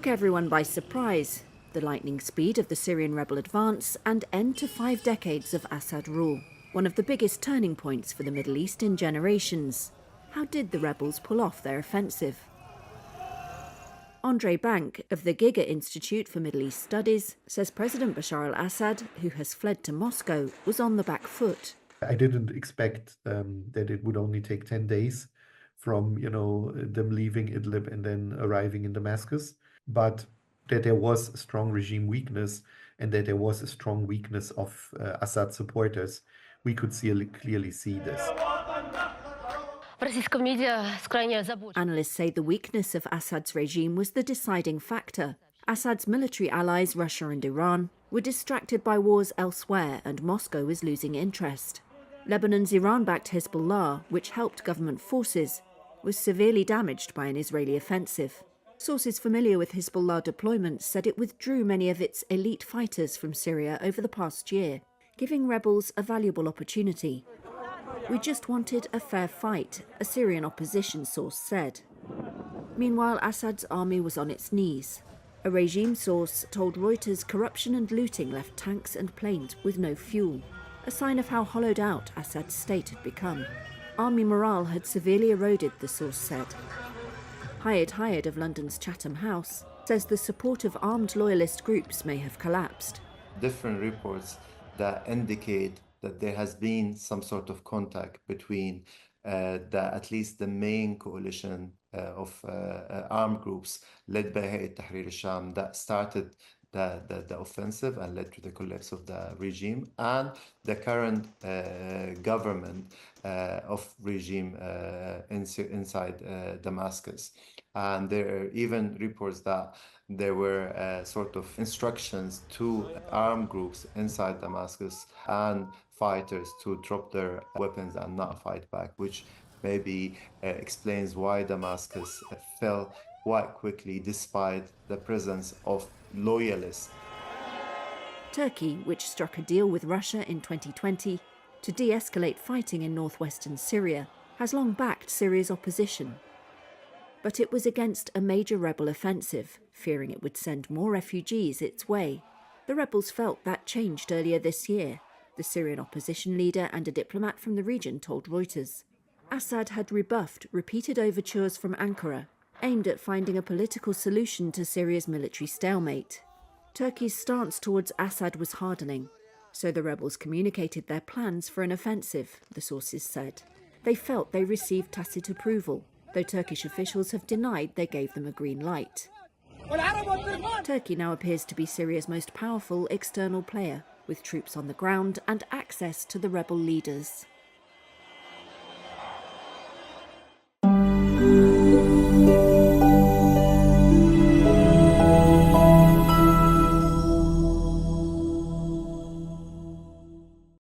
took everyone by surprise, the lightning speed of the Syrian rebel advance and end to 5 decades of Assad rule, one of the biggest turning points for the Middle East in generations. How did the rebels pull off their offensive? Andre Bank of the Giga Institute for Middle East Studies says President Bashar al-Assad, who has fled to Moscow, was on the back foot. I didn't expect that it would only take 10 days from, them leaving Idlib and then arriving in Damascus, but that there was a strong regime weakness and that there was a strong weakness of Assad supporters. We could clearly see this. Analysts say the weakness of Assad's regime was the deciding factor. Assad's military allies, Russia and Iran, were distracted by wars elsewhere and Moscow was losing interest. Lebanon's Iran-backed Hezbollah, which helped government forces, was severely damaged by an Israeli offensive. Sources familiar with Hezbollah deployments said it withdrew many of its elite fighters from Syria over the past year, giving rebels a valuable opportunity. "We just wanted a fair fight," a Syrian opposition source said. Meanwhile, Assad's army was on its knees. A regime source told Reuters corruption and looting left tanks and planes with no fuel, a sign of how hollowed out Assad's state had become. Army morale had severely eroded, the source said. Hayat of London's Chatham House says the support of armed loyalist groups may have collapsed. Different reports that indicate that there has been some sort of contact between at least the main coalition of armed groups led by Hayat Tahrir al-Sham that started the offensive and led to the collapse of the regime, and the current government of regime inside Damascus. And there are even reports that there were sort of instructions to armed groups inside Damascus and fighters to drop their weapons and not fight back, which maybe explains why Damascus fell quite quickly despite the presence of loyalists. Turkey, which struck a deal with Russia in 2020 to de-escalate fighting in northwestern Syria, has long backed Syria's opposition. But it was against a major rebel offensive, fearing it would send more refugees its way. The rebels felt that changed earlier this year, the Syrian opposition leader and a diplomat from the region told Reuters. Assad had rebuffed repeated overtures from Ankara, aimed at finding a political solution to Syria's military stalemate. Turkey's stance towards Assad was hardening, so the rebels communicated their plans for an offensive, the sources said. They felt they received tacit approval, though Turkish officials have denied they gave them a green light. Turkey now appears to be Syria's most powerful external player, with troops on the ground and access to the rebel leaders.